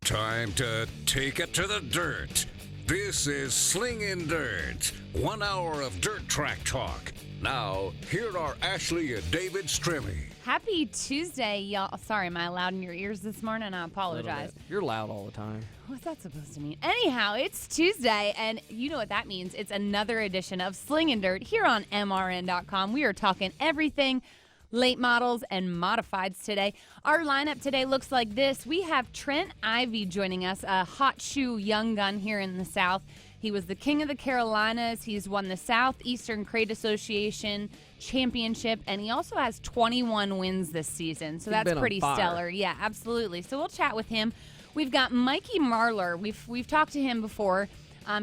Time to take it to the dirt. This is Slingin Dirt, 1 hour of dirt track talk. Now, here are Ashley and David Stremme. Happy Tuesday, y'all. Sorry, am I loud in your ears this morning? I apologize. You're loud all the time. What's that supposed to mean? Anyhow, it's Tuesday, and you know what that means. It's another edition of Slingin Dirt here on MRN.com. We are talking everything late models and modifieds today. Our lineup today looks like this. We have Trent Ivey joining us, a hot shoe young gun here in the South. He was the King of the Carolinas. He's won the Southeastern Crate Association Championship, and he also has 21 wins this season. So that's pretty stellar. Yeah, absolutely. So we'll chat with him. We've got Mikey Marler. We've talked to him before.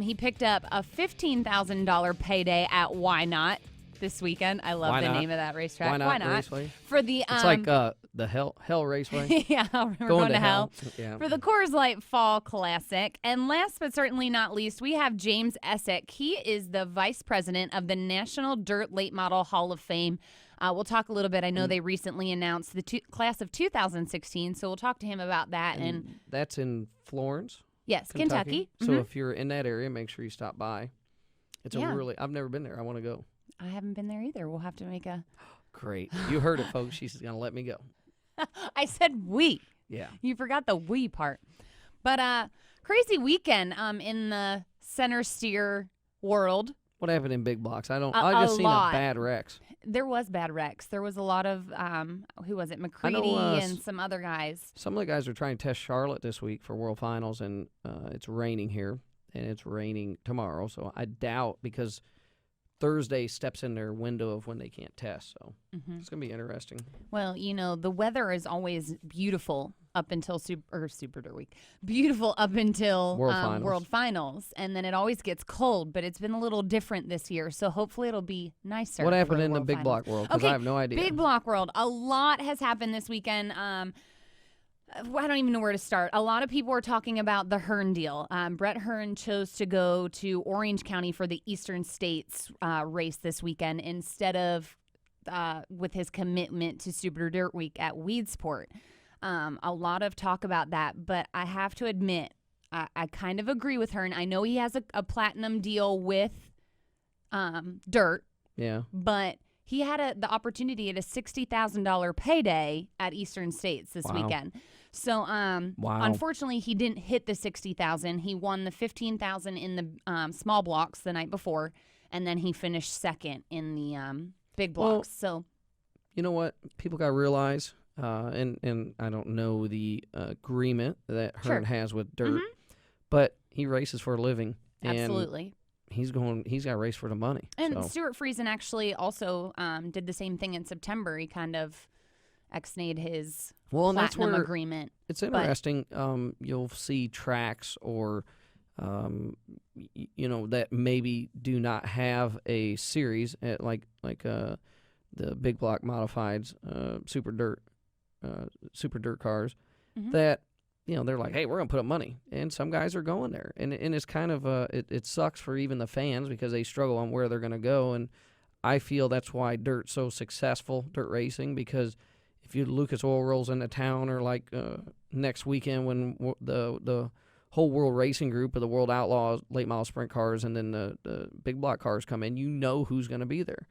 He picked up a $15,000 payday at Why Not this weekend. I love the name of that racetrack. Why Not Raceway? For the it's like the Hell Raceway. Yeah, we're going to hell. Yeah. For the Coors Light Fall Classic. And last but certainly not least, we have James Essex. He is the vice president of the National Dirt Late Model Hall of Fame. We'll talk a little bit. I know they recently announced the class of 2016, so we'll talk to him about that. And that's in Florence? Yes, Kentucky. So if you're in that area, make sure you stop by. It's I've never been there. I want to go. I haven't been there either. We'll have to make a... Great. You heard it, folks. She's going to let me go. I said we. Yeah. You forgot the we part. But crazy weekend in the center steer world. What happened in big blocks? I just seen a bad wrecks. There was bad wrecks. There was a lot of, who was it, McCready and some other guys. Some of the guys are trying to test Charlotte this week for World Finals, and it's raining here, and it's raining tomorrow. So I doubt, because Thursday steps in their window of when they can't test. So it's going to be interesting. Well, you know, the weather is always beautiful up until Super Dirt Week. Beautiful up until World Finals. And then it always gets cold, but it's been a little different this year. So hopefully it'll be nicer. What happened in the big block world? Because I have no idea. Big block world. A lot has happened this weekend. I don't even know where to start. A lot of people are talking about the Hearn deal. Brett Hearn chose to go to Orange County for the Eastern States race this weekend instead of with his commitment to Super Dirt Week at Weedsport. A lot of talk about that, but I have to admit, I kind of agree with Hearn. I know he has a platinum deal with Dirt. Yeah. But he had the opportunity at a $60,000 payday at Eastern States this weekend. So, unfortunately, he didn't hit the $60,000. He won the $15,000 in the small blocks the night before, and then he finished second in the big blocks. So, you know what? People got to realize, and I don't know the agreement that Hearn has with Dirt, but he races for a living. Absolutely. He's got to race for the money. And Stuart Friesen actually also did the same thing in September. He kind of ex-nayed his platinum agreement. It's interesting. You'll see tracks or, that maybe do not have a series at like the big block modifieds, super dirt cars that. They're like, hey, we're going to put up money. And some guys are going there. And it's kind of, it sucks for even the fans because they struggle on where they're going to go. And I feel that's why Dirt's so successful, dirt racing, because if Lucas Oil rolls into town or like next weekend when the whole World Racing Group of the World Outlaws, late model sprint cars, and then the big block cars come in, who's going to be there.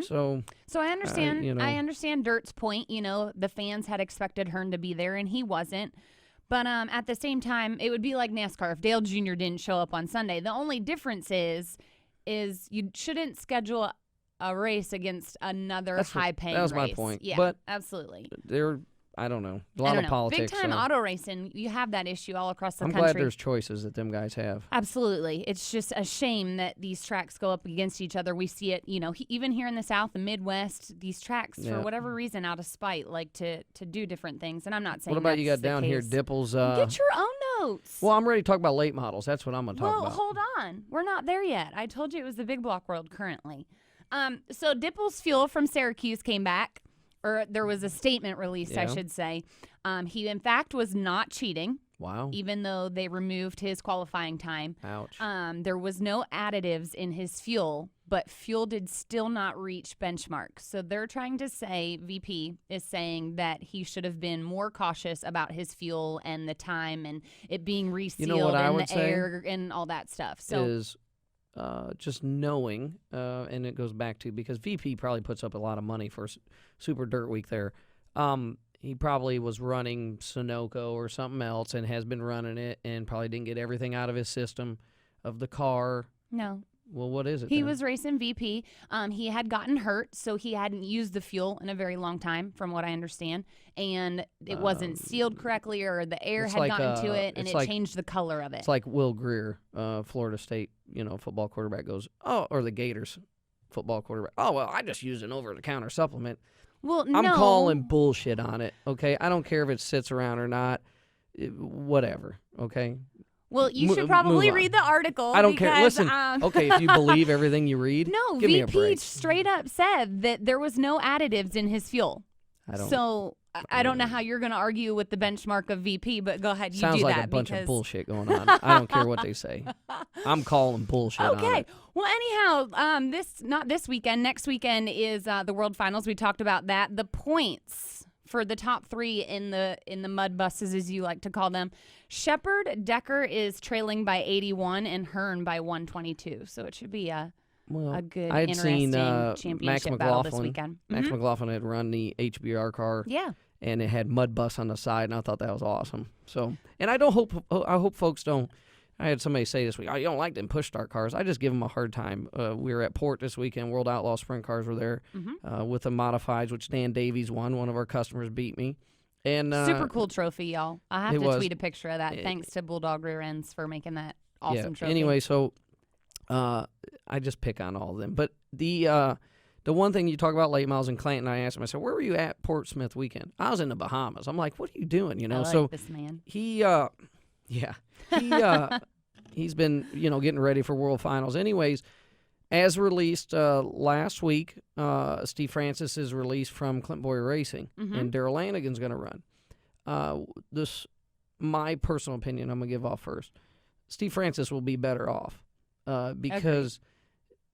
So I understand. I understand Dirt's point. The fans had expected Hearn to be there, and he wasn't. But at the same time, it would be like NASCAR if Dale Jr. didn't show up on Sunday. The only difference is you shouldn't schedule a race against another high-paying race. That was my point. Yeah, but absolutely. I don't know. A lot of politics. Big-time auto racing, you have that issue all across the country. I'm glad there's choices that them guys have. Absolutely. It's just a shame that these tracks go up against each other. We see it, even here in the South, the Midwest, these tracks, for whatever reason, out of spite, like to do different things. And I'm not saying what about that's you got the down case. here, Dipples? Get your own notes. Well, I'm ready to talk about late models. That's what I'm going to talk about. Well, hold on. We're not there yet. I told you it was the big block world currently. So Dipples Fuel from Syracuse came back. Or there was a statement released, I should say. He, in fact, was not cheating. Wow. even though they removed his qualifying time. Ouch. There was no additives in his fuel, but fuel did still not reach benchmark. So they're trying to say, VP is saying that he should have been more cautious about his fuel and the time and it being resealed and the air and all that stuff. So is just knowing, and it goes back to, because VP probably puts up a lot of money for Super Dirt Week there. He probably was running Sunoco or something else and has been running it and probably didn't get everything out of his system of the car. No. Well, what is it He then? was racing VP. He had gotten hurt, so he hadn't used the fuel in a very long time, from what I understand. And it wasn't sealed correctly, or the air had gotten to it, and it changed the color of it. It's like Will Greer, Florida State, football quarterback, goes, or the Gators football quarterback. Oh, well, I just used an over-the-counter supplement. Well, I'm calling bullshit on it, okay? I don't care if it sits around or not. Whatever, okay? Well, you should probably read the article. I don't care. Listen, okay, if you believe everything you read, no, give me a VP break. straight up said that there was no additives in his fuel. I don't know how you're going to argue with the benchmark of VP, but go ahead, you Sounds do like that. a bunch of bullshit going on. I don't care what they say. I'm calling bullshit on it. Well, anyhow, not this weekend. Next weekend is the World Finals. We talked about that. The points for the top three in the mud buses, as you like to call them. Shepard Decker is trailing by 81 and Hearn by 122. So it should be a good, interesting championship battle this weekend. Max McLaughlin had run the HBR car. Yeah. And it had mud bus on the side, and I thought that was awesome. So, and I hope folks don't. I had somebody say this week, "Oh, you don't like them push start cars." I just give them a hard time. We were at Port this weekend. World Outlaw Sprint Cars were there with the modifieds, which Dan Davies won. One of our customers beat me. And super cool trophy, y'all. I have to tweet a picture of that. Thanks to Bulldog Rear Ends for making that awesome trophy. Anyway, so I just pick on all of them. But the one thing you talk about late models in Clanton, I asked him, I said, "Where were you at Portsmouth weekend?" I was in the Bahamas. I'm like, "What are you doing?" I like this man. He's been, getting ready for World Finals. Anyways, as released last week, Steve Francis is released from Clint Boyer Racing, and Darrell Lanigan's going to run. My personal opinion, I'm going to give off first. Steve Francis will be better off because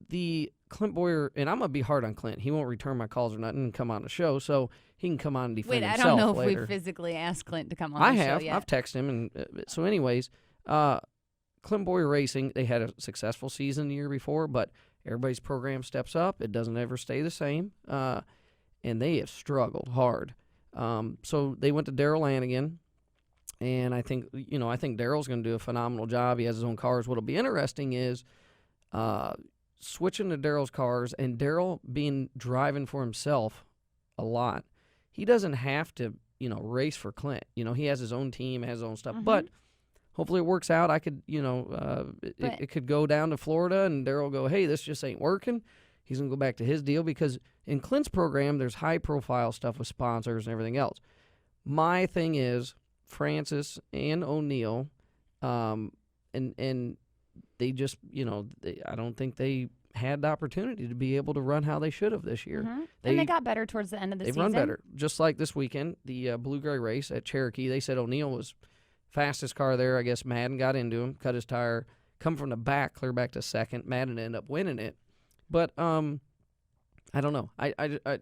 the Clint Boyer, and I'm going to be hard on Clint. He won't return my calls or nothing and come on the show, so he can come on and defend himself later. I don't know if we physically asked Clint to come on the show yet. I've texted him. And so anyways, Clint Boyer Racing, they had a successful season the year before, but everybody's program steps up. It doesn't ever stay the same, and they have struggled hard. So they went to Darrell Lanigan, and I think Darrell's going to do a phenomenal job. He has his own cars. What'll be interesting is switching to Darrell's cars, and Darrell driving for himself a lot. He doesn't have to, race for Clint. He has his own team, has his own stuff. But hopefully it works out. I could, it could go down to Florida, and Darrell go, "Hey, this just ain't working." He's going to go back to his deal because in Clint's program, there's high-profile stuff with sponsors and everything else. My thing is Francis and O'Neill, and they just, I don't think they had the opportunity to be able to run how they should have this year. And they got better towards the end of the season. They run better. Just like this weekend, the Blue-Gray race at Cherokee, they said O'Neill was fastest car there. I guess Madden got into him, cut his tire, come from the back, clear back to second. Madden ended up winning it. But I don't know.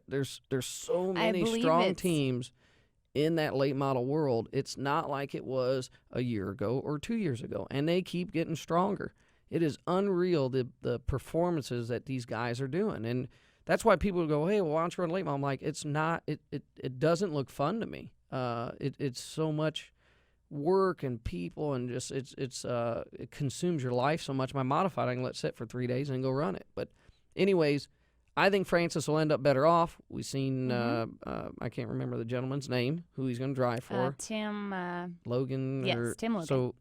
There's so many strong teams in that late model world. It's not like it was a year ago or 2 years ago, and they keep getting stronger. It is unreal the performances that these guys are doing, and that's why people go, "Hey, well, why don't you run late model?" I'm like, it's not. It doesn't look fun to me. It's so much work and people, and just it consumes your life so much. My modified, I can let sit for 3 days and go run it. But anyways, I think Francis will end up better off. We've seen I can't remember the gentleman's name who he's going to drive for. Tim Logan. Yes, Tim Logan. So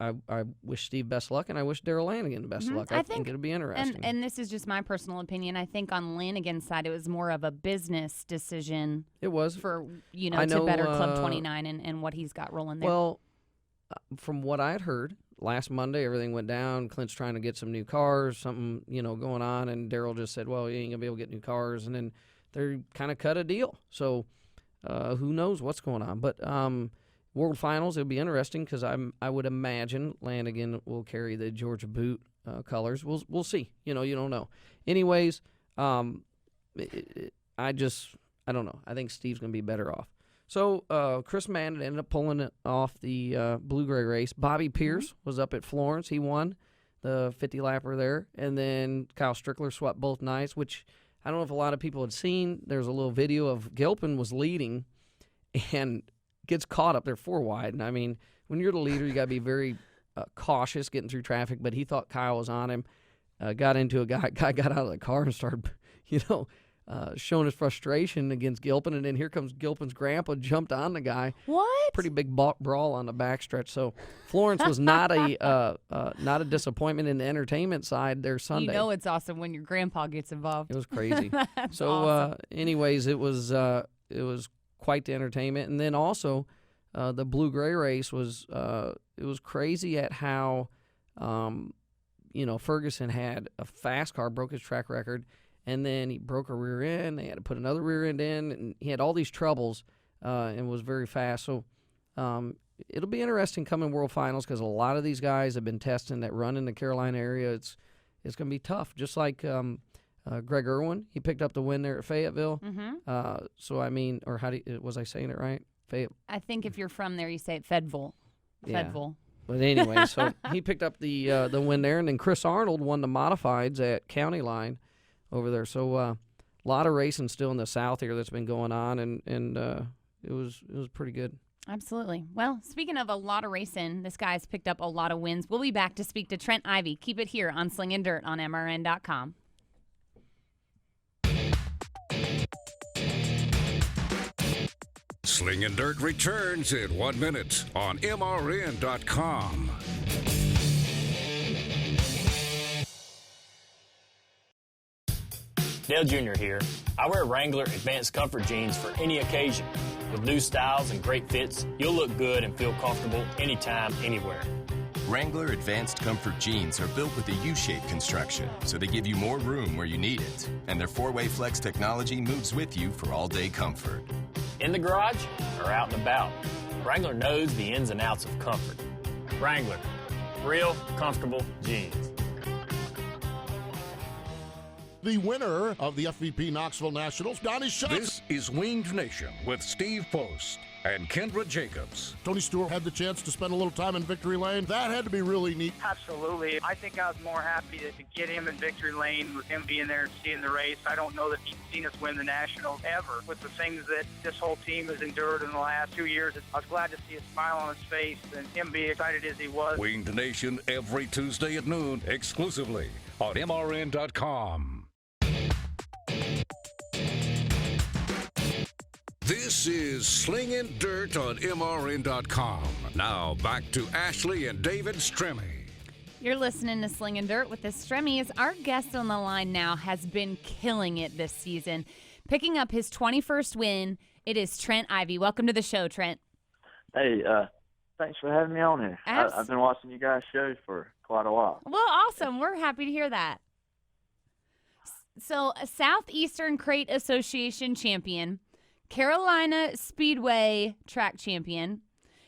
I wish Steve best luck, and I wish Darrell Lanigan the best luck. I think it'll be interesting. And this is just my personal opinion. I think on Lanigan's side, it was more of a business decision. It was for to better Club 29 and what he's got rolling there. Well, from what I had heard, last Monday everything went down. Clint's trying to get some new cars, something going on, and Darrell just said, "Well, you ain't gonna be able to get new cars," and then they kind of cut a deal. So who knows what's going on? But World Finals, it'll be interesting because I would imagine Lanigan will carry the Georgia Boot colors. We'll see. You don't know. Anyways, I don't know. I think Steve's going to be better off. So Chris Mann ended up pulling off the blue-gray race. Bobby Pierce was up at Florence. He won the 50-lapper there. And then Kyle Strickler swept both nights, which I don't know if a lot of people had seen. There's a little video of Gilpin was leading and gets caught up there 4 wide. And, I mean, when you're the leader, you got to be very cautious getting through traffic. But he thought Kyle was on him, got into a guy. Guy got out of the car and started, showing his frustration against Gilpin. And then here comes Gilpin's grandpa, jumped on the guy. What? Pretty big brawl on the backstretch. So Florence was not a disappointment in the entertainment side there Sunday. It's awesome when your grandpa gets involved. It was crazy. That's so, awesome. Anyways, it was quite the entertainment. And then also, the blue-gray race was crazy at how, Ferguson had a fast car, broke his track record, and then he broke a rear end. They had to put another rear end in, and he had all these troubles and was very fast. So it'll be interesting coming World Finals because a lot of these guys have been testing that run in the Carolina area. It's going to be tough, just like Greg Irwin. He picked up the win there at Fayetteville. Mm-hmm. So, I mean, or was I saying it right? I think if you're from there, you say it Fayetteville. Fayetteville. But anyway, so he picked up the win there, and then Chris Arnold won the modifieds at County Line over there. So a lot of racing still in the South here that's been going on, and it was pretty good. Absolutely. Well, speaking of a lot of racing, this guy's picked up a lot of wins. We'll be back to speak to Trent Ivey. Keep it here on Slingin Dirt on MRN.com. Slingin Dirt returns in 1 minute on MRN.com. Dale Jr. here. I wear Wrangler Advanced Comfort jeans for any occasion. With new styles and great fits, you'll look good and feel comfortable anytime, anywhere. Wrangler Advanced Comfort jeans are built with a U-shaped construction, so they give you more room where you need it. And their 4-way flex technology moves with you for all-day comfort. In the garage or out and about, Wrangler knows the ins and outs of comfort. Wrangler, real comfortable jeans. The winner of the FVP Knoxville Nationals, Donnie Schatz. This is Winged Nation with Steve Post and Kendra Jacobs. Tony Stewart had the chance to spend a little time in Victory Lane. That had to be really neat. Absolutely. I think I was more happy to get him in Victory Lane with him being there and seeing the race. I don't know that he's seen us win the Nationals ever with the things that this whole team has endured in the last 2 years. I was glad to see a smile on his face and him be excited as he was. Winged Nation every Tuesday at noon, exclusively on MRN.com. This is Slingin Dirt on MRN.com. Now back to Ashley and David Stremme. You're listening to Slingin Dirt with the Stremmes. Our guest on the line now has been killing it this season. Picking up his 21st win, it is Trent Ivey. Welcome to the show, Trent. Hey, thanks for having me on here. I've been watching you guys' shows for quite a while. Well, awesome. We're happy to hear that. So, a Southeastern Crate Association champion, Carolina Speedway track champion.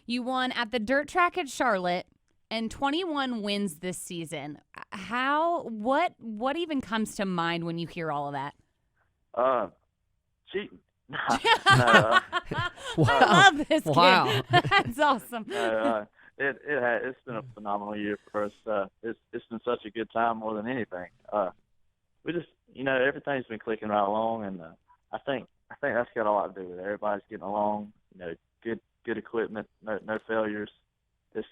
You won at the dirt track at Charlotte and 21 wins this season. What even comes to mind when you hear all of that? Cheating. No, Wow. I love this kid. Wow. That's awesome. It's been a phenomenal year for us. It's been such a good time more than anything. We just, everything's been clicking right along, and I think that's got a lot to do with it. Everybody's getting along. Good equipment, no failures. It's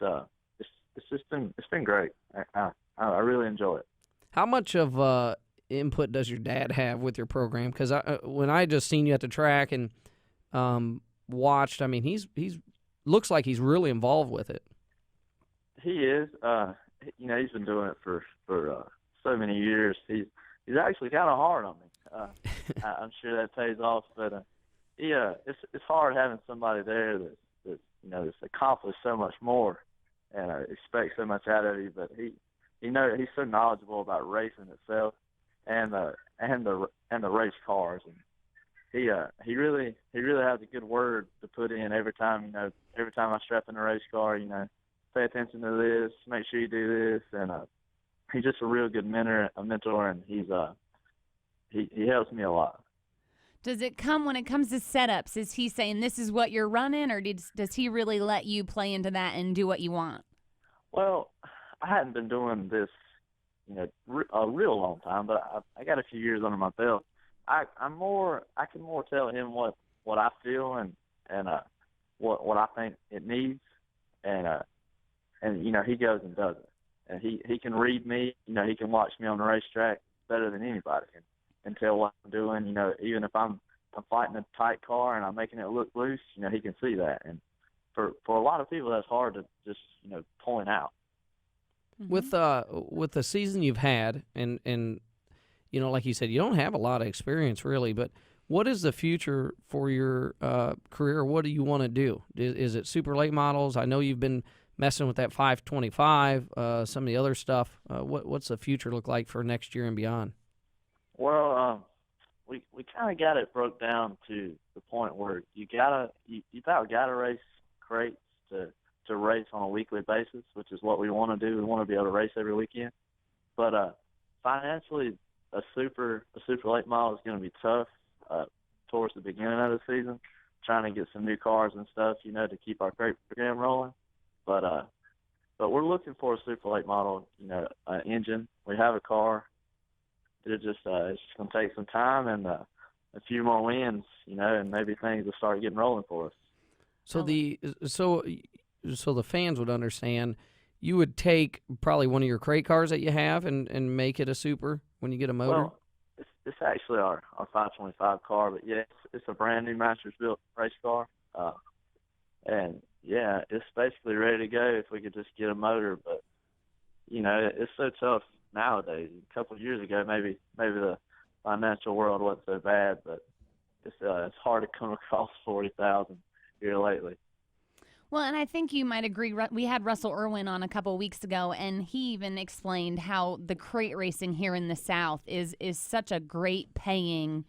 been great. I really enjoy it. How much of input does your dad have with your program? Because when I just seen you at the track and watched, I mean, he's looks like he's really involved with it. He is. He's been doing it for so many years. He's actually kind of hard on me. I'm sure that pays off, but it's hard having somebody there that's accomplished so much more and expects so much out of you. But he's so knowledgeable about racing itself and the race cars, he really has a good word to put in every time I strap in a race car. Pay attention to this, make sure you do this, and he's just a real good mentor, and he helps me a lot. Does it come when it comes to setups? Is he saying this is what you're running, or does he really let you play into that and do what you want? Well, I hadn't been doing this, a real long time, but I got a few years under my belt. I can more tell him what I feel and what I think it needs, and he goes and does it, and he can read me. He can watch me on the racetrack better than anybody and tell what I'm doing. Even if I'm fighting a tight car and I'm making it look loose, he can see that. And for a lot of people, that's hard to just point out. Mm-hmm. With the season you've had, and like you said, you don't have a lot of experience really, but what is the future for your career? What do you want to do? Is it super late models? I know you've been messing with that 525, some of the other stuff. What's the future look like for next year and beyond? Well, we kind of got it broke down to the point where you about gotta race crates to race on a weekly basis, which is what we want to do. We want to be able to race every weekend. But financially, a super late model is going to be tough towards the beginning of the season, trying to get some new cars and stuff, to keep our crate program rolling. But we're looking for a super late model, an engine. We have a car. It's just going to take some time and a few more wins, and maybe things will start getting rolling for us. So so the fans would understand. You would take probably one of your crate cars that you have and make it a super when you get a motor. Well, it's actually our 525 car, but yeah, it's a brand new Masters built race car, and yeah, it's basically ready to go if we could just get a motor. But it's so tough nowadays. A couple of years ago, maybe the financial world wasn't so bad, but it's hard to come across 40,000 here lately. Well, and I think you might agree. We had Russell Irwin on a couple of weeks ago, and he even explained how the crate racing here in the South is such a great paying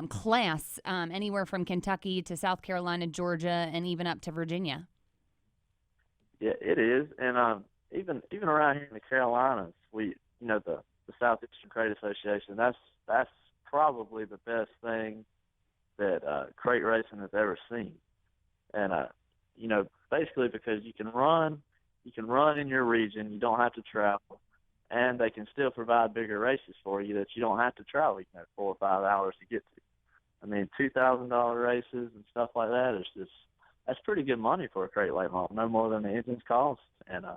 class, anywhere from Kentucky to South Carolina, Georgia, and even up to Virginia. Yeah, it is, and even around here in the Carolinas, we the Southeastern Crate Association. That's probably the best thing that crate racing has ever seen, and basically because you can run in your region, you don't have to travel, and they can still provide bigger races for you that you don't have to travel 4 or 5 hours to get to. I mean, $2,000 races and stuff like that that's pretty good money for a crate late model, no more than the engines cost. And I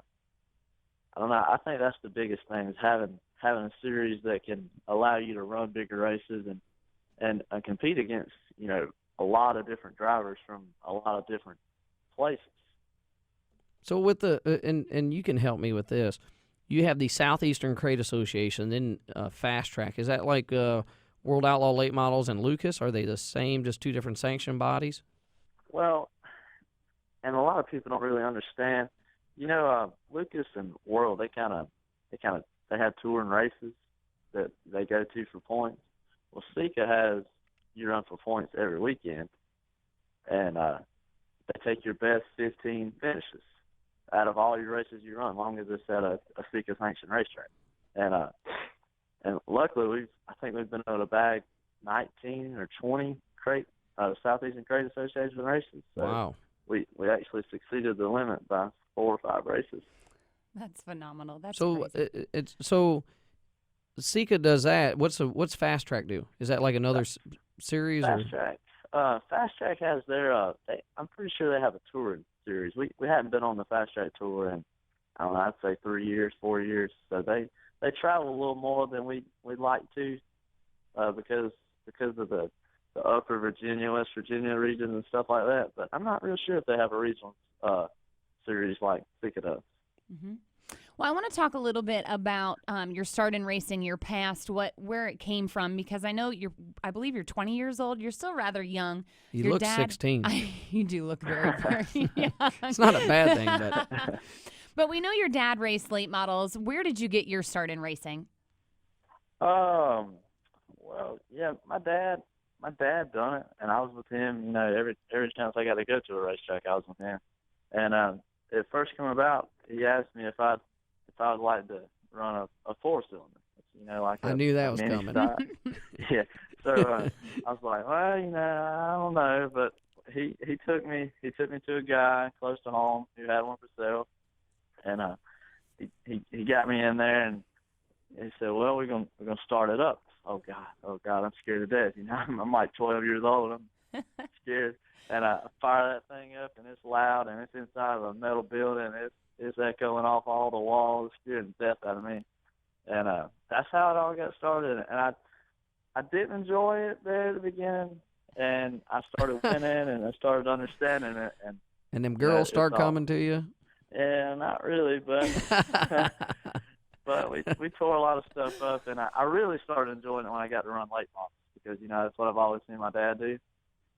don't know, I think that's the biggest thing is having a series that can allow you to run bigger races and compete against a lot of different drivers from a lot of different places. So with the and you can help me with this. You have the Southeastern Crate Association, then Fast Track. Is that like World Outlaw Late Models and Lucas? Are they the same, just two different sanction bodies? Well, and a lot of people don't really understand. Lucas and World, they have touring races that they go to for points. Well, Esic you run for points every weekend, and they take your best 15 finishes out of all your races you run, as long as it's at a Esic sanctioned racetrack. And luckily, I think we've been able to bag 19 or 20 Southeastern Crate Association races. So wow. We actually succeeded the limit by 4 or 5 races. That's phenomenal. That's so crazy. So Esic does that. What's Fast Track do? Is that like another series? Fast Track. Fast Track has their. I'm pretty sure they have a touring series. We hadn't been on the Fast Track tour in I'd say 3 years, 4 years. So they travel a little more than we'd like to, because of the Upper Virginia, West Virginia region and stuff like that. But I'm not real sure if they have a regional series like Esic does. Mm-hmm. Well, I want to talk a little bit about your start in racing, your past, where it came from, because I know I believe you're 20 years old. You're still rather young. You look 16. You do look very, very young. It's not a bad thing, but. But we know your dad raced late models. Where did you get your start in racing? Well, yeah, my dad, my dad done it, and I was with him. You know, every chance I got to go to a racetrack, I was with him. And it first came about. He asked me if I'd like to run a 4-cylinder. You know, like I knew that was coming. Yeah. So I was like, well, you know, I don't know, but he took me to a guy close to home who had one for sale, and he got me in there, and he said, well, we're gonna start it up. Oh God, I'm scared to death. You know, I'm like 12 years old. I'm scared, and I fire that thing up, and it's loud, and it's inside of a metal building. It's echoing off all the walls, scaring the death out of me. And that's how it all got started. And I didn't enjoy it there at the beginning, and I started winning, and I started understanding it. And them girls start coming to you? Yeah, not really, but but we tore a lot of stuff up, and I really started enjoying it when I got to run late models, because, you know, that's what I've always seen my dad do.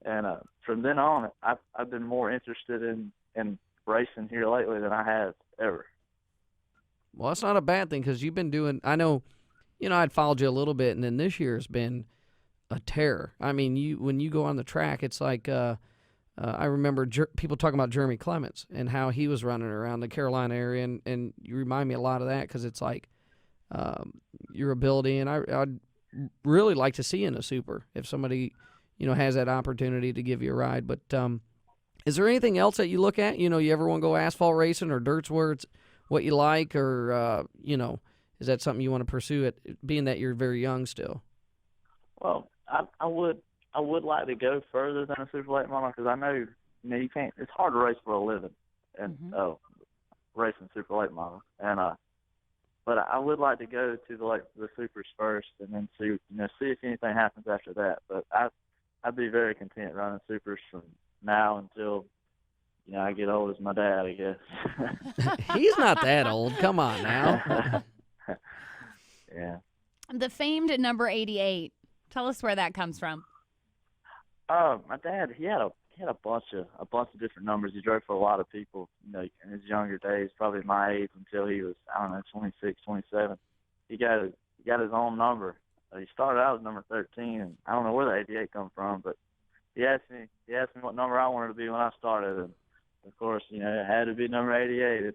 And from then on, I've been more interested in racing here lately than I have ever. Well, that's not a bad thing, because you've been doing – I know, you know, I'd followed you a little bit, and then this year has been a terror. I mean, when you go on the track, it's like I remember people talking about Jeremy Clements and how he was running around the Carolina area, and you remind me a lot of that, because it's like your ability, and I'd really like to see you in a super if somebody, you know, has that opportunity to give you a ride. But is there anything else that you look at? You know, you ever want to go asphalt racing or dirt's where it's what you like, or, you know, is that something you want to pursue, being that you're very young still? Well, I would like to go further than a super late model, because I know, you know, you can't. It's hard to race for a living, and racing super late model. And but I would like to go to the supers first, and then see if anything happens after that. But I'd be very content running supers from now until, you know, I get old as my dad, I guess. He's not that old. Come on now. Yeah. The famed number 88. Tell us where that comes from. My dad, he had a bunch of different numbers. He drove for a lot of people, you know, in his younger days, probably my age, until he was, I don't know, 26, 27. He got his own number. He started out as number 13, and I don't know where the 88 come from, but he asked me what number I wanted to be when I started, and of course, you know, it had to be number 88.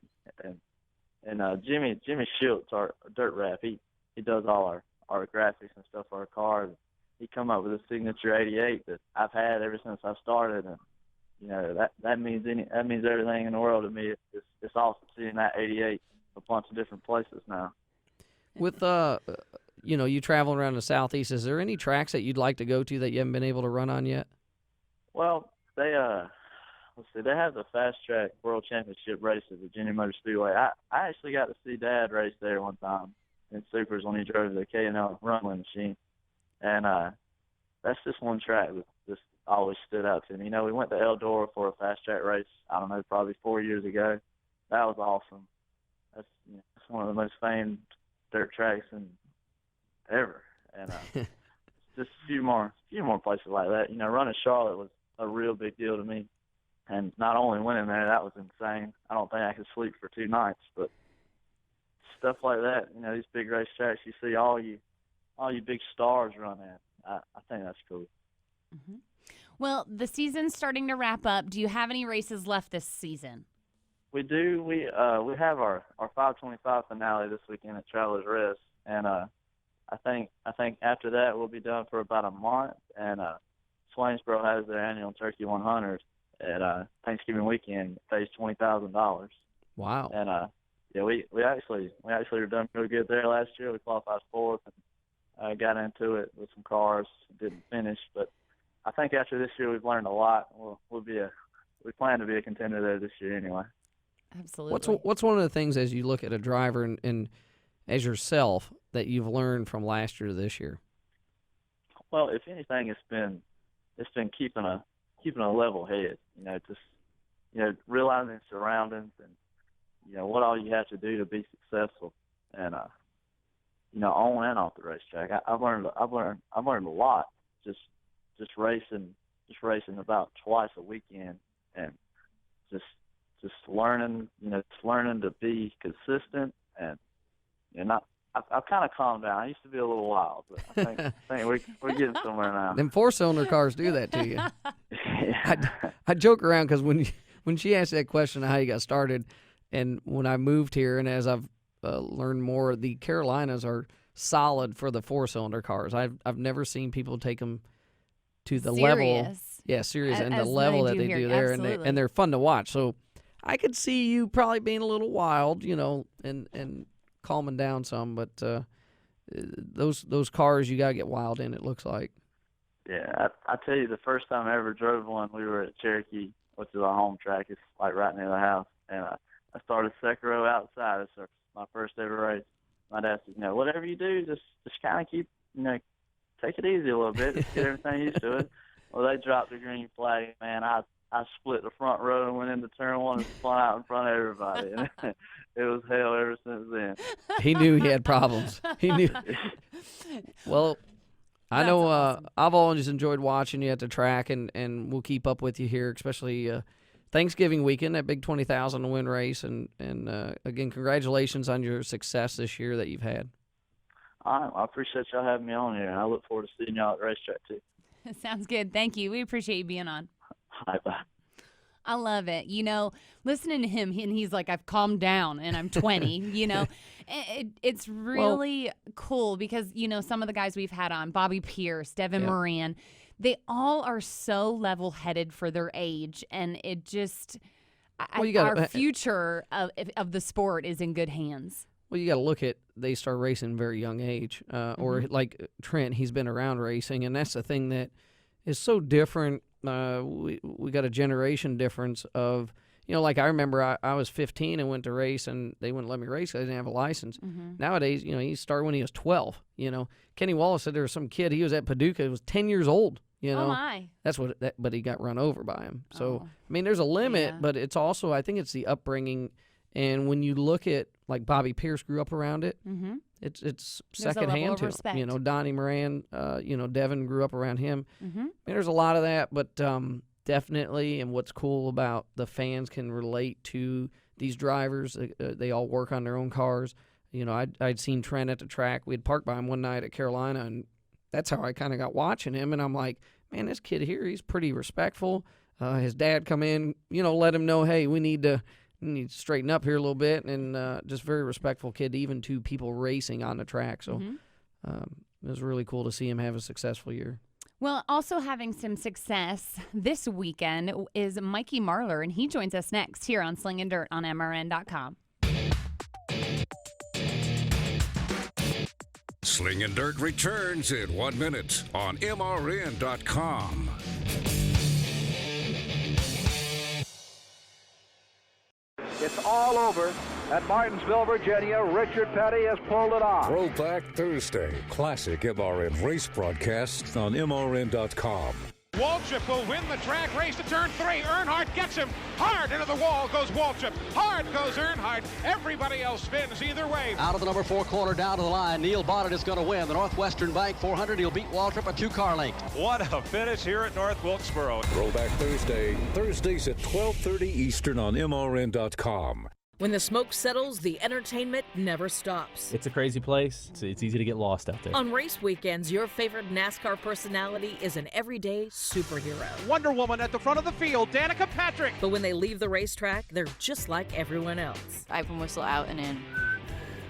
And Jimmy Schultz, our dirt rap, he does all our graphics and stuff for our cars. He come up with a signature 88 that I've had ever since I started, and, you know, that means everything in the world to me. It's awesome seeing that 88 a bunch of different places now. With you know, you traveling around the Southeast, is there any tracks that you'd like to go to that you haven't been able to run on yet? Well, they have the Fast Track World Championship race at Virginia Motor Speedway. I actually got to see Dad race there one time in supers when he drove the K&L Wrangler machine. And that's just one track that just always stood out to me. You know, we went to Eldora for a fast track race, I don't know, probably 4 years ago. That was awesome. That's one of the most famed dirt tracks ever. And just a few more places like that. You know, running Charlotte was a real big deal to me. And not only winning there, that was insane. I don't think I could sleep for 2 nights, but stuff like that, you know, these big race tracks, you see all you big stars run at. I think that's cool. Mm-hmm. Well, the season's starting to wrap up. Do you have any races left this season? We do. We have our 525 finale this weekend at Travelers Rest, and I think after that we'll be done for about a month. And Swainsboro has their annual Turkey 100 at Thanksgiving weekend. It pays $20,000. Wow. And yeah, we actually were done pretty good there last year. We qualified fourth. And got into it with some cars, didn't finish, but I think after this year we've learned a lot. We plan to be a contender there this year anyway. Absolutely. What's one of the things as you look at a driver and as yourself that you've learned from last year to this year? Well, if anything, it's been keeping a level head. You know, just, you know, realizing your surroundings and, you know, what all you have to do to be successful, and you know, on and off the racetrack. I've learned a lot just racing about twice a weekend, and just learning, you know, just learning to be consistent, and I I've kind of calmed down. I used to be a little wild, but I think we're getting somewhere now. Them 4-cylinder cars do that to you. Yeah. I joke around because when she asked that question of how you got started, and when I moved here, and as I've learned more, the Carolinas are solid for the 4-cylinder cars. I've never seen people take them to the level. Yeah, serious, and the level that they do there, and they're fun to watch. So I could see you probably being a little wild, and calming down some, but those cars you gotta get wild in, it looks like. Yeah, I tell you, the first time I ever drove one, we were at Cherokee, which is our home track. It's like right near the house, and I started second row outside. It's my first ever race. My dad said, whatever you do, just kind of keep, take it easy a little bit, just get everything used to it. Well, they dropped the green flag, man. I split the front row and went into turn one and spun out in front of everybody. And it was hell ever since then. He knew he had problems. He knew. Well, I know awesome. I've always enjoyed watching you at the track, and we'll keep up with you here, especially Thanksgiving weekend, that big 20,000 to win race. And again, congratulations on your success this year that you've had. All right, I appreciate y'all having me on here, and I look forward to seeing y'all at the racetrack, too. Sounds good. Thank you. We appreciate you being on. Bye. I love it. Listening to him, and he's like, I've calmed down and I'm 20, It's really cool because, some of the guys we've had on, Bobby Pierce, Devin Moran, they all are so level-headed for their age, and it just, our future of the sport is in good hands. Well, you got to look at, they start racing very young age, or like Trent, he's been around racing, and that's the thing that is so different. We got a generation difference of, like I remember I was 15 and went to race, and they wouldn't let me race because I didn't have a license. Nowadays, he started when he was 12. Kenny Wallace said there was some kid, he was at Paducah, he was 10 years old. Oh my! That's but he got run over by him. So there's a limit, but it's also, I think it's the upbringing. And when you look at, like, Bobby Pierce grew up around it, it's secondhand to him. Donnie Moran, Devin grew up around him. There's a lot of that, but definitely, and what's cool about the fans can relate to these drivers. They all work on their own cars. I'd seen Trent at the track. We'd parked by him one night at Carolina, and that's how I kind of got watching him. And I'm like, man, this kid here, he's pretty respectful. His dad come in, let him know, hey, we need to straighten up here a little bit, and just very respectful kid, even to people racing on the track. So it was really cool to see him have a successful year. Well, also having some success this weekend is Mikey Marler, and he joins us next here on Slingin Dirt on MRN.com. Slingin Dirt returns in 1 minute on MRN.com. It's all over at Martinsville, Virginia. Richard Petty has pulled it off. Throwback Thursday, classic MRN race broadcast on MRN.com. Waltrip will win the track race to turn 3. Earnhardt gets him. Hard into the wall goes Waltrip. Hard goes Earnhardt. Everybody else spins either way. Out of the number 4 corner down to the line. Neil Bonnet is going to win. The Northwestern Bank 400. He'll beat Waltrip a 2-car length. What a finish here at North Wilkesboro. Throwback Thursday, Thursdays at 12:30 Eastern on MRN.com. When the smoke settles, the entertainment never stops. It's a crazy place. It's easy to get lost out there. On race weekends, your favorite NASCAR personality is an everyday superhero. Wonder Woman at the front of the field, Danica Patrick. But when they leave the racetrack, they're just like everyone else. I can whistle out and in.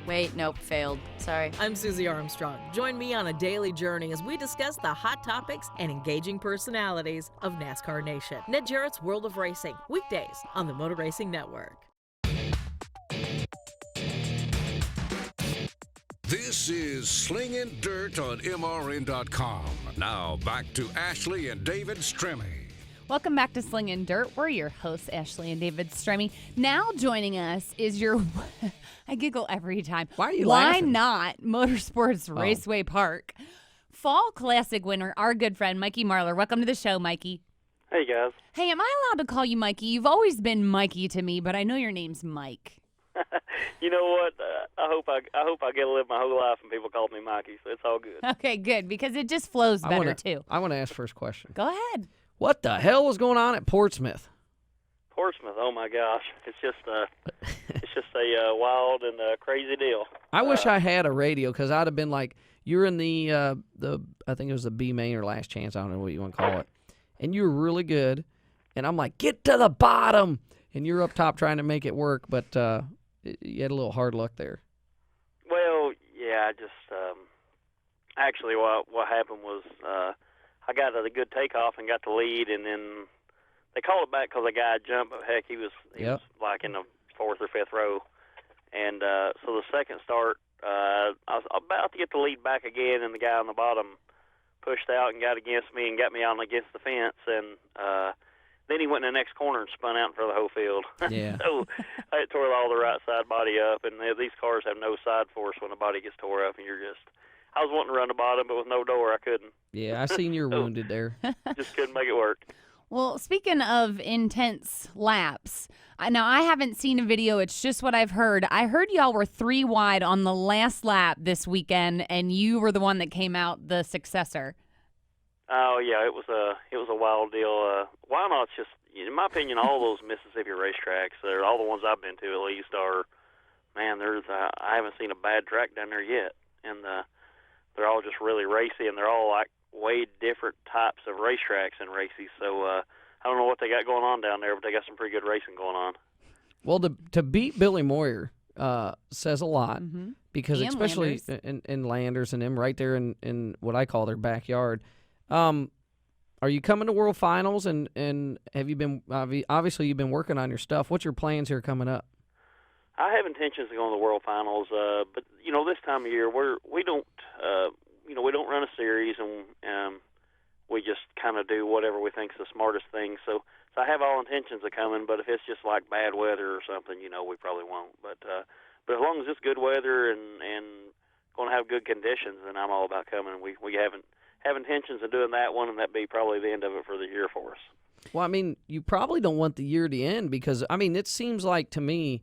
Wait, nope, failed. Sorry. I'm Susie Armstrong. Join me on a daily journey as we discuss the hot topics and engaging personalities of NASCAR Nation. Ned Jarrett's World of Racing, weekdays on the Motor Racing Network. This is Slingin Dirt on MRN.com. Now back to Ashley and David Stremme. Welcome back to Slingin Dirt. We're your hosts, Ashley and David Stremme. Now joining us is your, I giggle every time. Why are you laughing? Why not Motorsports Raceway Park Fall Classic winner, our good friend, Mikey Marler. Welcome to the show, Mikey. Hey, guys. Hey, am I allowed to call you Mikey? You've always been Mikey to me, but I know your name's Mike. You know what? I hope I get to live my whole life and people call me Mikey, so it's all good. Okay, good, because it just flows better, too. I want to ask first question. Go ahead. What the hell was going on at Portsmouth? Portsmouth, oh my gosh, it's just a wild and crazy deal. I wish I had a radio, because I'd have been like, you're in the I think it was the B main or last chance, I don't know what you want to call it, and you were really good, and I'm like, get to the bottom, and you're up top trying to make it work, but you had a little hard luck there. Well, yeah, I just actually what happened was I got a good takeoff and got the lead, and then they called it back because a guy jumped, but heck, he was like in the 4th or 5th row. And so the second start, I was about to get the lead back again, and the guy on the bottom pushed out and got against me and got me on against the fence. And then he went in the next corner and spun out in front of the whole field. Yeah. So I tore all the right side body up, and these cars have no side force when the body gets tore up, and I was wanting to run the bottom, but with no door, I couldn't. Yeah, I seen you're wounded there. Just couldn't make it work. Well, speaking of intense laps, now I haven't seen a video. It's just what I've heard. I heard y'all were 3 wide on the last lap this weekend, and you were the one that came out the successor. Oh yeah, it was a wild deal. Why not? Just, in my opinion, all those Mississippi racetracks, all the ones I've been to at least, are, man, I haven't seen a bad track down there yet, and they're all just really racy, and they're all like way different types of racetracks and racy. So I don't know what they got going on down there, but they got some pretty good racing going on. Well, to beat Billy Moyer says a lot, because and especially in Landers and them right there in what I call their backyard. Are you coming to World Finals, and have you been, obviously you've been working on your stuff. What's your plans here coming up? I have intentions to go to the World Finals, but this time of year we don't run a series, and we just kind of do whatever we think's the smartest thing. So I have all intentions of coming, but if it's just like bad weather or something, we probably won't. But as long as it's good weather and going to have good conditions, then I'm all about coming. We have intentions of doing that one, and that'd be probably the end of it for the year for us. Well, I mean, you probably don't want the year to end, because I mean, it seems like to me,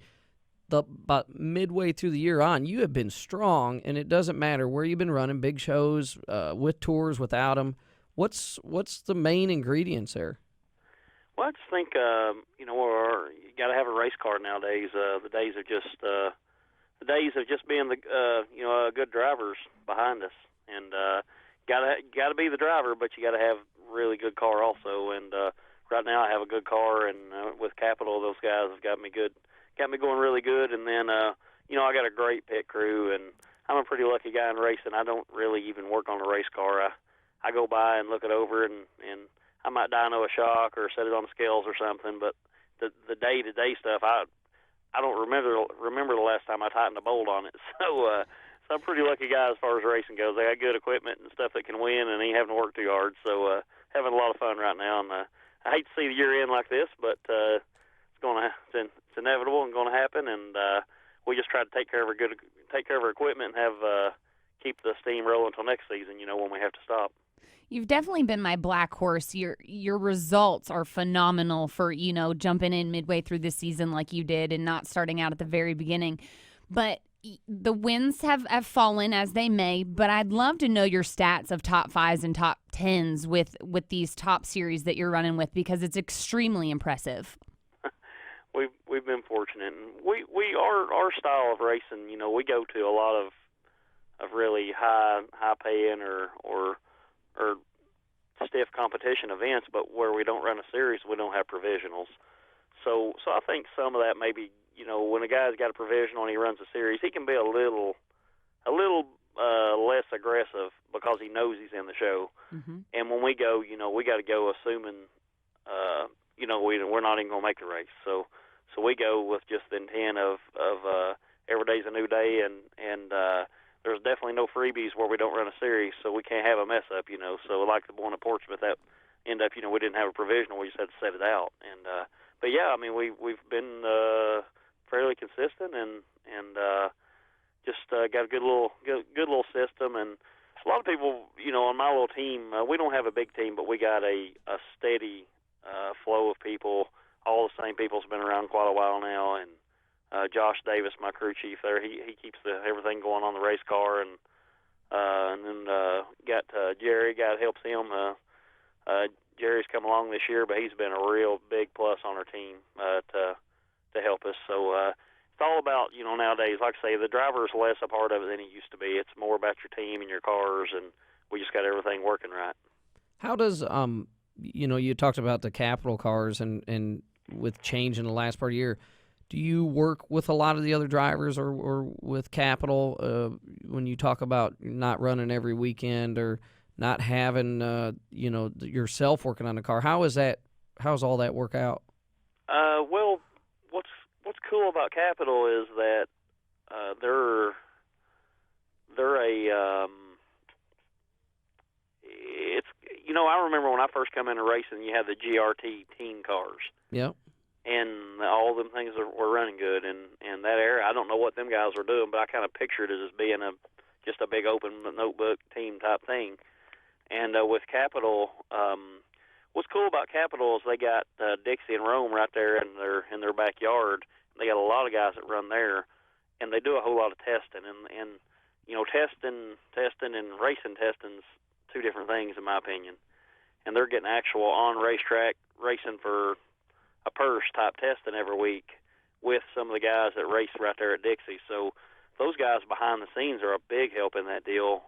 about midway through the year on, you have been strong, and it doesn't matter where you've been running, big shows, with tours, without them. What's the main ingredients there? Well, I just think you got to have a race car nowadays. The days of just being good drivers behind us, and got to be the driver, but you got to have a really good car also. And right now, I have a good car, and with Capital, those guys have got me going really good. And then I got a great pit crew, and I'm a pretty lucky guy in racing. I don't really even work on a race car. I go by and look it over, and I might dyno a shock or set it on the scales or something. But the day-to-day stuff, I don't remember the last time I tightened a bolt on it. So I'm a pretty lucky guy as far as racing goes. They got good equipment and stuff that can win, and ain't having to work too hard. So having a lot of fun right now. And I hate to see the year end like this, but it's inevitable and going to happen. And we just try to take care of our equipment and have keep the steam rolling until next season. When we have to stop. You've definitely been my black horse. Your results are phenomenal for, jumping in midway through the season like you did and not starting out at the very beginning. But the wins have fallen as they may, but I'd love to know your stats of top 5s and top 10s with these top series that you're running with, because it's extremely impressive. We've been fortunate, and we our style of racing, we go to a lot of really high paying or stiff competition events, but where we don't run a series, we don't have provisionals. So I think some of that maybe, when a guy's got a provisional and he runs a series, he can be a little less aggressive because he knows he's in the show. Mm-hmm. And when we go, we got to go assuming, we're not even going to make the race. So we go with just the intent of every day's a new day, and there's definitely no freebies where we don't run a series, so we can't have a mess up, So like the one at Portsmouth, that ended up, we didn't have a provisional, we just had to set it out. And but yeah, I mean, we've been fairly consistent and just got a good little system. And a lot of people, on my little team, we don't have a big team, but we got a steady flow of people. All the same people's been around quite a while now, and Josh Davis, my crew chief there, he keeps everything going on the race car, and then got Jerry, guy that helps him, Jerry's come along this year, but he's been a real big plus on our team to help us. So it's all about, nowadays, like I say, the driver is less a part of it than he used to be. It's more about your team and your cars, and we just got everything working right. How does you talked about the capital cars and with change in the last part of the year, do you work with a lot of the other drivers or with capital when you talk about not running every weekend or not having yourself working on the car? How's all that work out? Well, what's cool about Capital is that they're a it's I remember when I first come into racing, you had the GRT teen cars. Yep. And all them things were running good, and that era, I don't know what them guys were doing, but I kind of pictured it as being just a big open notebook team type thing. And with Capital, what's cool about Capital is they got Dixie and Rome right there in their backyard. They got a lot of guys that run there, and they do a whole lot of testing. And testing and racing testing's two different things in my opinion. And they're getting actual on racetrack racing for a purse type testing every week with some of the guys that race right there at Dixie. So those guys behind the scenes are a big help in that deal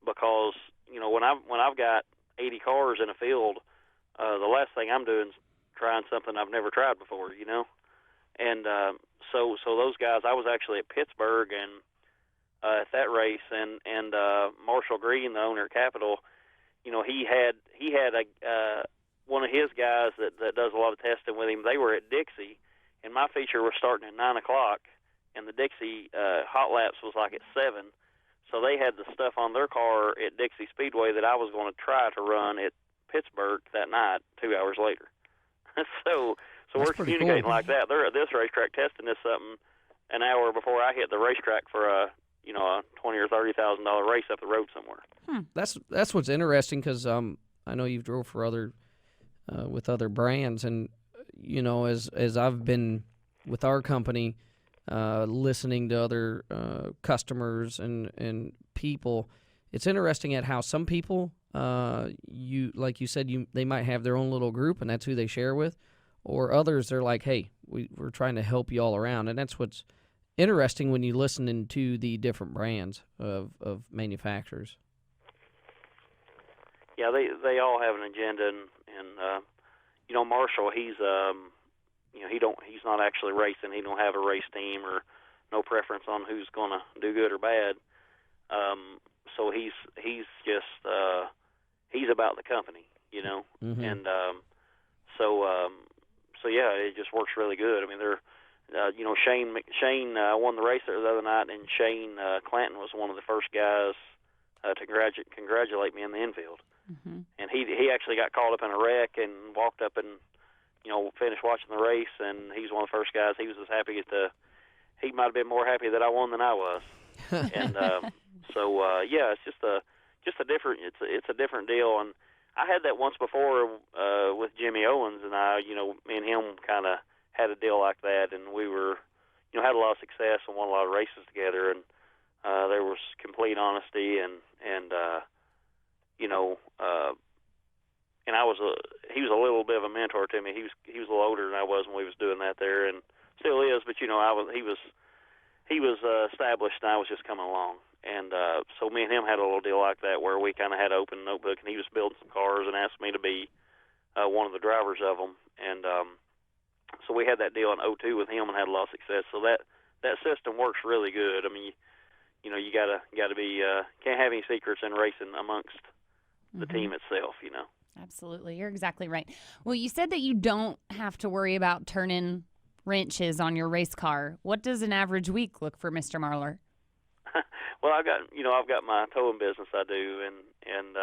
because when I've got 80 cars in a field, the last thing I'm doing is trying something I've never tried before, And so those guys, I was actually at Pittsburgh and at that race, and Marshall Green, the owner of Capital, he had one of his guys that does a lot of testing with him. They were at Dixie, and my feature was starting at 9 o'clock, and the Dixie hot laps was like at 7. So they had the stuff on their car at Dixie Speedway that I was going to try to run at Pittsburgh that night 2 hours later. so we're communicating cool. Like that. They're at this racetrack testing this something an hour before I hit the racetrack for a $20,000 or $30,000 race up the road somewhere. That's what's interesting because I know you've drove for other with other brands, and as I've been with our company, listening to other customers and people, it's interesting at how some people, like you said, they might have their own little group, and that's who they share with, or others they're like, hey, we're trying to help you all around, and that's what's interesting when you listen to the different brands of manufacturers. Yeah, they all have an agenda, and Marshall, he's he's not actually racing. He don't have a race team or no preference on who's going to do good or bad. So he's just he's about the company, Mm-hmm. And so yeah, it just works really good. I mean, they're Shane won the race there the other night, and Shane Clanton was one of the first guys to congratulate me in the infield. Mm-hmm. And he actually got caught up in a wreck and walked up and finished watching the race, and he's one of the first guys. He was as happy he might have been more happy that I won than I was. And yeah, it's just a different it's a different deal. And I had that once before with Jimmy Owens, and me and him kind of had a deal like that, and we were had a lot of success and won a lot of races together, and there was complete honesty and he was a little bit of a mentor to me. He was a little older than I was when we was doing that there, and still is. But he was established, and I was just coming along. And so me and him had a little deal like that where we kind of had an open notebook, and he was building some cars and asked me to be one of the drivers of them. And so we had that deal in 2002 with him and had a lot of success. So that system works really good. I mean, you gotta be can't have any secrets in racing amongst the team itself. Absolutely, you're exactly right. Well, you said that you don't have to worry about turning wrenches on your race car. What does an average week look for Mr. Marler? Well, I've got my towing business I do, and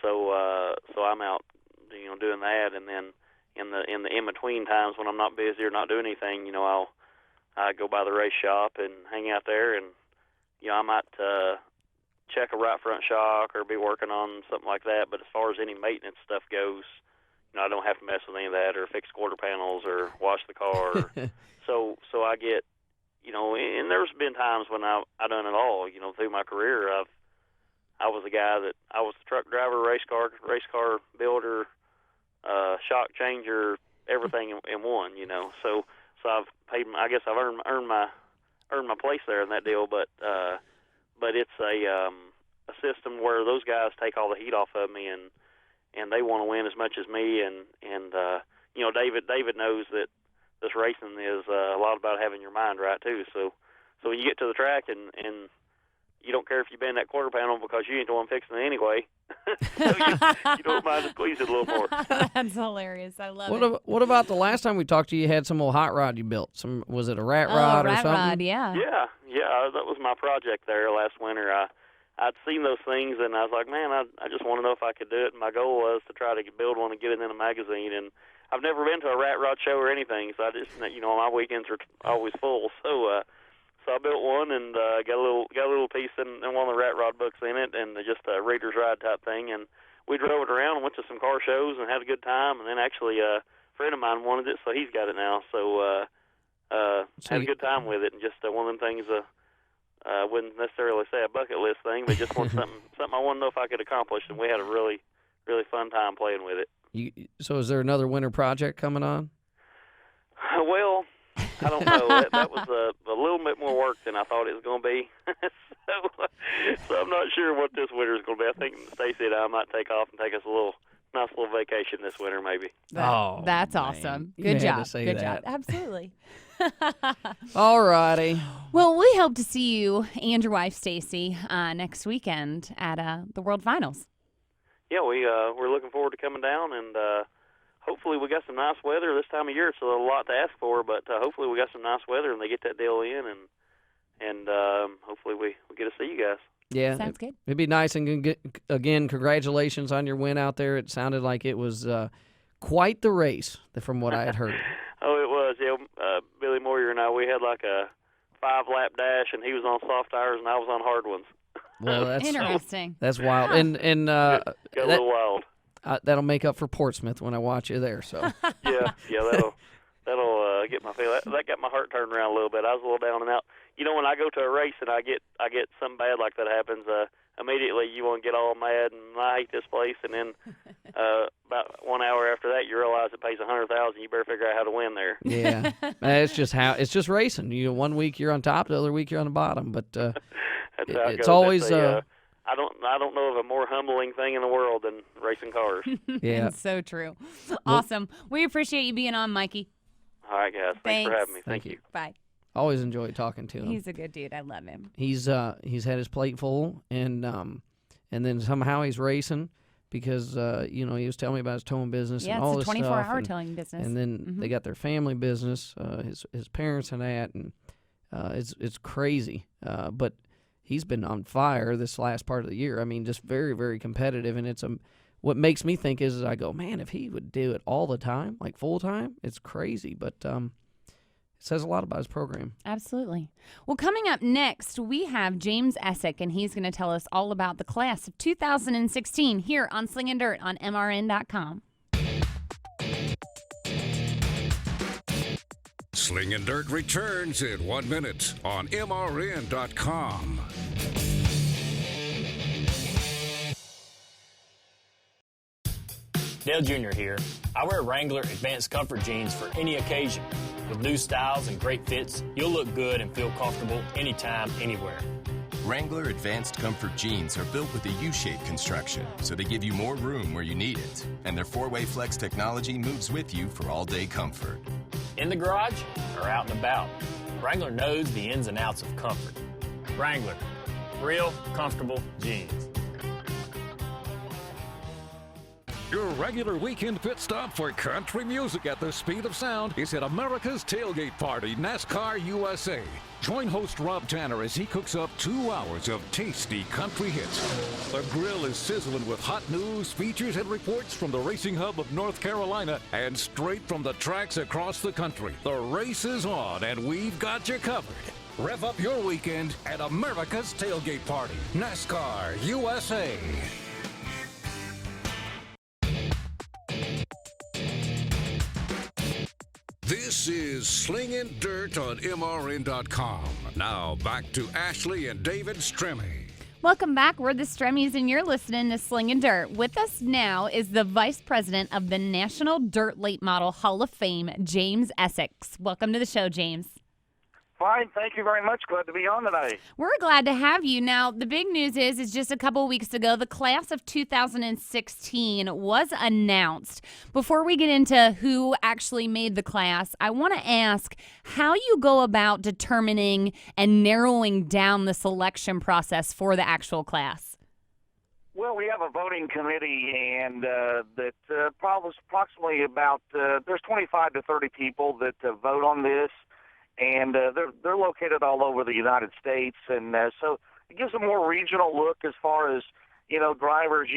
so I'm out doing that, and then in the in between times when I'm not busy or not doing anything, I go by the race shop and hang out there, and I might check a right front shock or be working on something like that. But as far as any maintenance stuff goes, I don't have to mess with any of that or fix quarter panels or wash the car. So I get, and there's been times when I done it all. Through my career, I was the truck driver, race car builder, shock changer, everything in one, So I've paid. I guess I've earned my place there in that deal. But it's a system where those guys take all the heat off of me, and they want to win as much as me. And David knows that this racing is a lot about having your mind right too. So when you get to the track and you don't care if you bend that quarter panel because you ain't the one fixing it anyway. So you don't mind to squeeze it a little more. That's hilarious. I love it. What about the last time we talked to you? You had some old hot rod you built. Was it a rat rod or something? Rod, yeah. Yeah. That was my project there last winter. I'd seen those things and I was like, man, I just want to know if I could do it. And my goal was to try to build one and get it in a magazine. And I've never been to a rat rod show or anything, so I just, my weekends are always full. So I built one and got a little piece in one of the rat rod books in it, and just a Reader's Ride type thing. And we drove it around and went to some car shows and had a good time. And then actually a friend of mine wanted it, so he's got it now. So had a good time with it, and just one of them things. I wouldn't necessarily say a bucket list thing, but just something I want to know if I could accomplish. And we had a really, really fun time playing with it. So is there another winter project coming on? Well, I don't know. That was a little bit more work than I thought it was going to be. So I'm not sure what this winter is going to be. I think Stacy and I might take off and take us a nice little vacation this winter, maybe. That's awesome. Good job. Good job. Absolutely. All righty. Well, we hope to see you and your wife, Stacy, next weekend at the World Finals. Yeah, we're looking forward to coming down, and hopefully we got some nice weather this time of year. It's a lot to ask for, but hopefully we got some nice weather and they get that deal in, and hopefully we get to see you guys. Yeah, sounds good. It'd be nice, and again, congratulations on your win out there. It sounded like it was quite the race, from what I had heard. Oh, it was. Yeah, Billy Moyer and I, we had like a 5-lap dash, and he was on soft tires and I was on hard ones. Well, that's interesting. That's wild, and got a little wild. That'll make up for Portsmouth when I watch you there. So yeah, that'll get my feel. That got my heart turned around a little bit. I was a little down and out. When I go to a race and I get something bad like that happens, immediately you want to get all mad and I hate this place. And then about 1 hour after that, you realize it pays $100,000. You better figure out how to win there. Yeah, it's just racing. 1 week you're on top, the other week you're on the bottom. But it's always. I don't know of a more humbling thing in the world than racing cars. Yeah, it's so true. Awesome. We appreciate you being on, Mikey. All right, guys. Thanks for having me. Thank you. Bye. Always enjoy talking to him. He's a good dude. I love him. He's had his plate full, and then somehow he's racing because he was telling me about his towing business and all this stuff. Yeah, it's a 24-hour towing business. And then they got their family business, his parents and that, and it's crazy. But he's been on fire this last part of the year. I mean, just very, very competitive, and it's what makes me think is I go, man, if he would do it all the time, like full time, it's crazy. But it says a lot about his program. Absolutely. Well, coming up next, we have James Essex, and he's going to tell us all about the class of 2016 here on Slingin Dirt on MRN.com. Slingin Dirt returns in 1 minute on MRN.com. Dale Jr. here. I wear Wrangler Advanced Comfort Jeans for any occasion. With new styles and great fits, you'll look good and feel comfortable anytime, anywhere. Wrangler Advanced Comfort Jeans are built with a U-shaped construction, so they give you more room where you need it. And their 4-way flex technology moves with you for all-day comfort. In the garage or out and about, Wrangler knows the ins and outs of comfort. Wrangler, real comfortable jeans. Your regular weekend pit stop for country music at the speed of sound is at America's Tailgate Party, NASCAR USA. Join host Rob Tanner as he cooks up 2 hours of tasty country hits. The grill is sizzling with hot news, features, and reports from the racing hub of North Carolina and straight from the tracks across the country. The race is on, and we've got you covered. Rev up your weekend at America's Tailgate Party, NASCAR USA. This is Slingin Dirt on MRN.com. Now back to Ashley and David Stremme. Welcome back. We're the Stremmes, and you're listening to Slingin Dirt. With us now is the Vice President of the National Dirt Late Model Hall of Fame, James Essex. Welcome to the show, James. Fine. Thank you very much. Glad to be on today. We're glad to have you. Now, the big news is just a couple weeks ago, the class of 2016 was announced. Before we get into who actually made the class, I want to ask how you go about determining and narrowing down the selection process for the actual class. Well, we have a voting committee, and that probably approximately about there's 25 to 30 people that vote on this. And they're located all over the United States, and so it gives a more regional look as far as, you know, drivers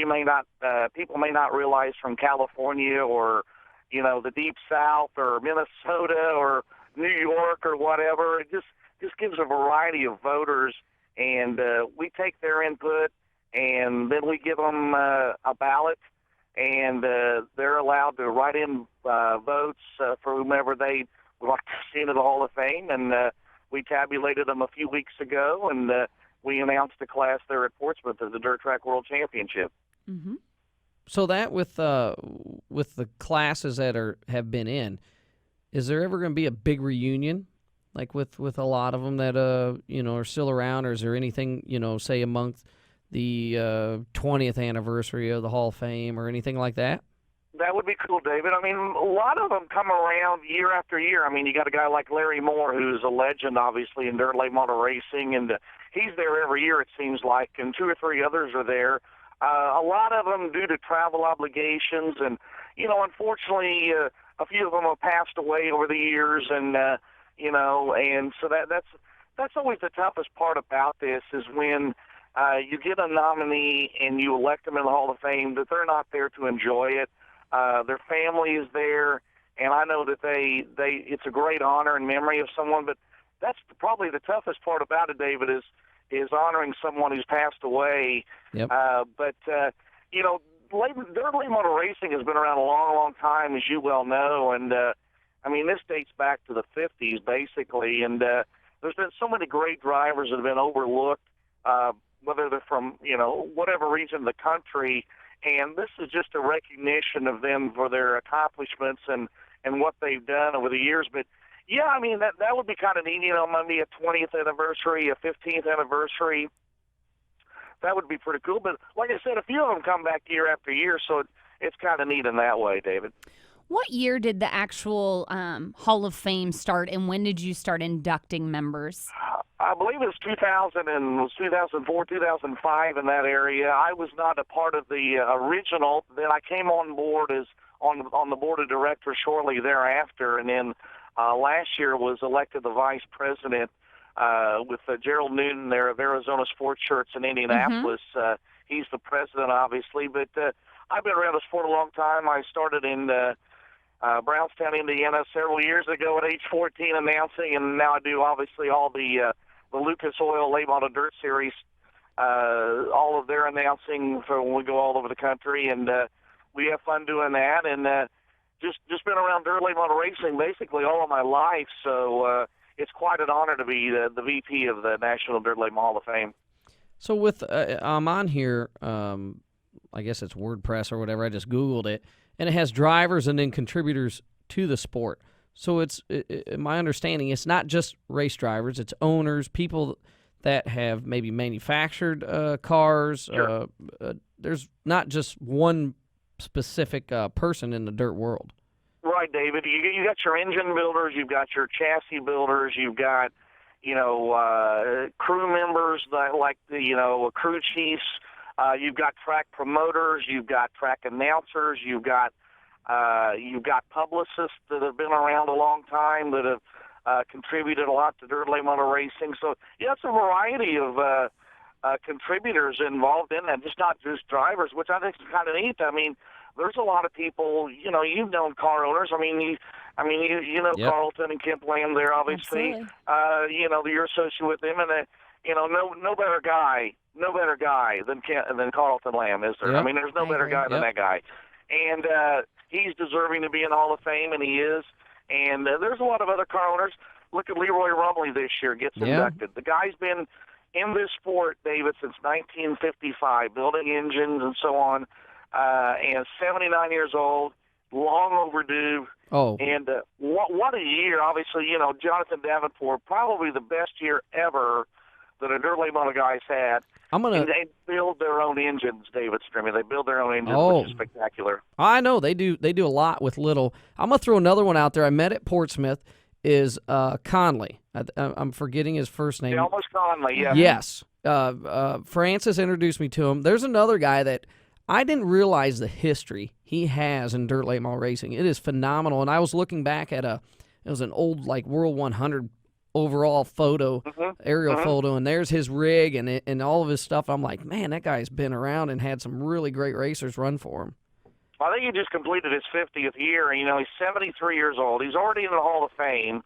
people may not realize from California or, you know, the Deep South or Minnesota or New York or whatever. It just gives a variety of voters, and we take their input, and then we give them a ballot, and they're allowed to write in votes for whomever they would like to see into the Hall of Fame, and we tabulated them a few weeks ago, and we announced the class there at Portsmouth as the Dirt Track World Championship. Mm-hmm. So that with the classes that have been in, is there ever going to be a big reunion, like with a lot of them that are still around, or is there anything, say amongst the 20th anniversary of the Hall of Fame or anything like that? That would be cool, David. I mean, a lot of them come around year after year. I mean, you got a guy like Larry Moore, who's a legend, obviously, in dirt late model racing, and he's there every year, it seems like, and 2 or 3 others are there. A lot of them due to travel obligations, and, unfortunately, a few of them have passed away over the years, and, and so that's always the toughest part about this is when you get a nominee and you elect them in the Hall of Fame, that they're not there to enjoy it. Their family is there, and I know that it's a great honor and memory of someone, but that's probably the toughest part about it, David, is honoring someone who's passed away. Yep. But dirt late model racing has been around a long, long time, as you well know, and this dates back to the 50s, basically, and there's been so many great drivers that have been overlooked, whether they're from, whatever region of the country. And this is just a recognition of them for their accomplishments and what they've done over the years. But, yeah, that would be kind of neat, maybe a 20th anniversary, a 15th anniversary. That would be pretty cool. But, like I said, a few of them come back year after year, so it's kind of neat in that way, David. What year did the actual Hall of Fame start, and when did you start inducting members? I believe it was 2004, 2005 in that area. I was not a part of the original. Then I came on board as on the board of directors shortly thereafter, and then last year was elected the vice president with Gerald Newton there of Arizona Sports Shirts in Indianapolis. Mm-hmm. He's the president, obviously, but I've been around the sport a long time. I started in Brownstown, Indiana, several years ago at age 14 announcing, and now I do obviously all the Lucas Oil Late Model Dirt Series, all of their announcing for when we go all over the country, and we have fun doing that, and just been around dirt late model racing basically all of my life, so it's quite an honor to be the VP of the National Dirt Late Model Hall of Fame. So with I'm on here, I guess it's WordPress or whatever, I just Googled it, and it has drivers and then contributors to the sport. So my understanding, it's not just race drivers, it's owners, people that have maybe manufactured cars. Sure. There's not just one specific person in the dirt world. Right, David. You got your engine builders, you've got your chassis builders, you've got, crew members like the, crew chiefs. You've got track promoters, you've got track announcers, you've got publicists that have been around a long time that have contributed a lot to dirt late model racing. So, yeah, it's a variety of contributors involved in that, just not just drivers, which I think is kind of neat. There's a lot of people, you've known car owners. You know Yep. Carlton and Kemp Lamb there, obviously. You're associated with them, and no better guy than Carlton Lamb, is there? Yep. There's no better guy than that guy. And he's deserving to be in the Hall of Fame, and he is. And there's a lot of other car owners. Look at Leroy Rumley this year, gets inducted. The guy's been, in this sport, David, since 1955, building engines and so on, and 79 years old, long overdue. Oh. And what a year. Obviously, Jonathan Davenport, probably the best year ever that a dirt late model guy's had. And they build their own engines, David Stremme. They build their own engines, which is spectacular. I know they do. They do a lot with little. I'm gonna throw another one out there. I met at Portsmouth. Is Conley? I'm forgetting his first name. Almost Conley. Yeah. Yes. Francis introduced me to him. There's another guy that I didn't realize the history he has in dirt late model racing. It is phenomenal. And I was looking back at it was an old like World 100 overall photo, aerial photo, and there's his rig and all of his stuff. I'm like, man, that guy's been around and had some really great racers run for him. I think he just completed his 50th year. He's 73 years old. He's already in the Hall of Fame.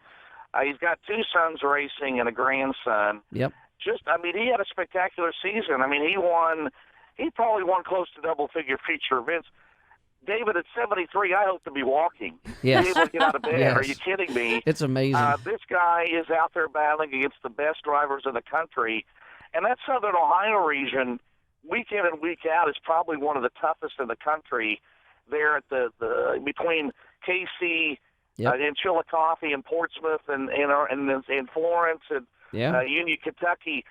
He's got 2 sons racing and a grandson. Yep. He had a spectacular season. He probably won close to double-figure feature events. David, at 73, I hope to be walking. Yes. He's able to get out of bed. Yes. Are you kidding me? It's amazing. This guy is out there battling against the best drivers in the country. And that Southern Ohio region, week in and week out, is probably one of the toughest in the country. There at the between KC and Chillicothe and Portsmouth and Florence and Union, Kentucky.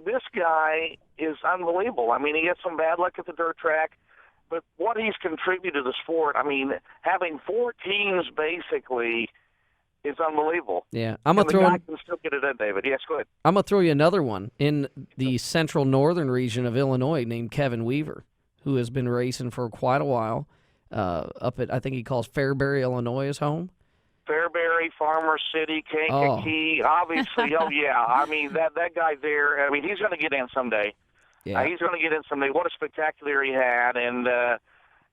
This guy is unbelievable. He had some bad luck at the dirt track, but what he's contributed to the sport, having 4 teams basically is unbelievable. Yeah, the guy can still get it done, David. Yes, go ahead. I'm gonna throw you another one in the central northern region of Illinois named Kevin Weaver, who has been racing for quite a while. Up at, I think he calls Fairbury, Illinois, his home. Fairbury, Farmer City, Kankakee, obviously. That guy there, he's going to get in someday. Yeah. He's going to get in someday. What a spectacular he had, and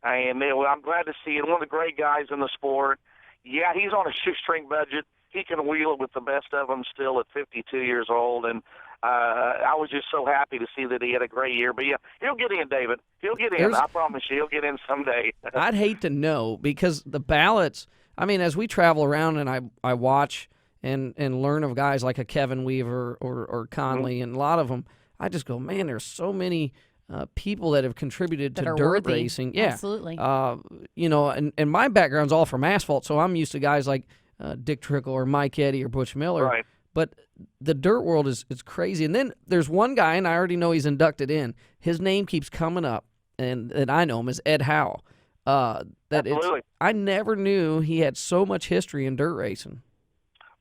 I'm glad to see it. One of the great guys in the sport. Yeah, he's on a shoestring budget. He can wheel it with the best of them still at 52 years old, and I was just so happy to see that he had a great year. But, yeah, he'll get in, David. He'll get in. I promise you, he'll get in someday. I'd hate to know because the ballots, as we travel around and I watch and learn of guys like a Kevin Weaver or Conley and a lot of them, I just go, man, there's so many people that have contributed to dirt racing. Yeah. Absolutely. And my background's all from asphalt, so I'm used to guys like Dick Trickle or Mike Eddy or Butch Miller. Right. But the dirt world is crazy. And then there's one guy, and I already know he's inducted in. His name keeps coming up, and I know him as Ed Howe. Absolutely. I never knew he had so much history in dirt racing.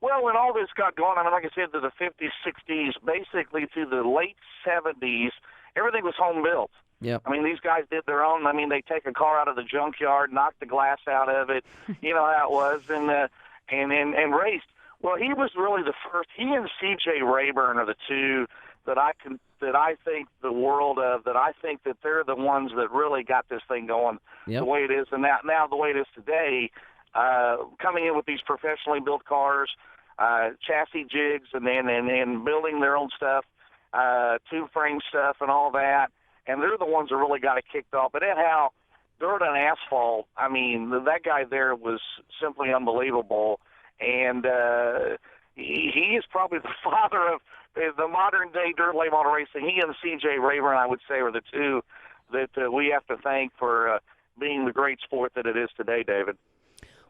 Well, when all this got going, like I said, to the 50s, 60s, basically to the late 70s, everything was home built. Yep. These guys did their own. They take a car out of the junkyard, knock the glass out of it. You know how it was, and raced. Well, he was really the first. He and C.J. Rayburn are the two that I think the world of. That I think that they're the ones that really got this thing going the way it is, and now the way it is today. Coming in with these professionally built cars, chassis jigs, and building their own stuff, tube frame stuff, and all that. And they're the ones that really got it kicked off. But anyhow, dirt and asphalt. That guy there was simply unbelievable. And he is probably the father of the modern-day dirt late model racing. He and C.J. Rayburn, I would say, are the two that we have to thank for being the great sport that it is today, David.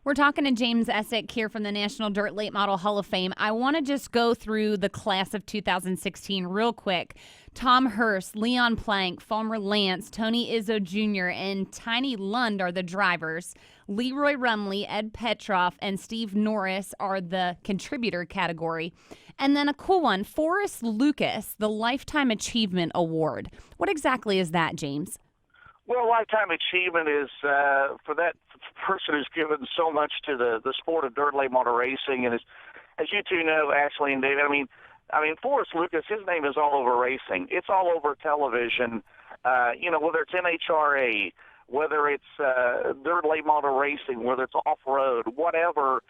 We're talking to James Essex here from the National Dirt Late Model Hall of Fame. I want to just go through the class of 2016 real quick. Tom Hurst, Leon Plank, Farmer Lance, Tony Izzo Jr., and Tiny Lund are the drivers. Leroy Rumley, Ed Petroff, and Steve Norris are the contributor category. And then a cool one, Forrest Lucas, the Lifetime Achievement Award. What exactly is that, James? Well, Lifetime Achievement is for that person who's given so much to the sport of dirt late model racing. And as you two know, Ashley and David, Forrest Lucas, his name is all over racing. It's all over television, whether it's NHRA, whether it's dirt late model racing, whether it's off-road, whatever.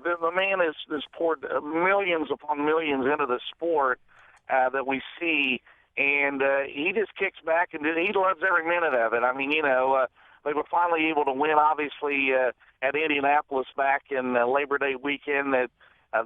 The man has poured millions upon millions into the sport that we see. And he just kicks back, and he loves every minute of it. They were finally able to win, obviously, at Indianapolis back in Labor Day weekend at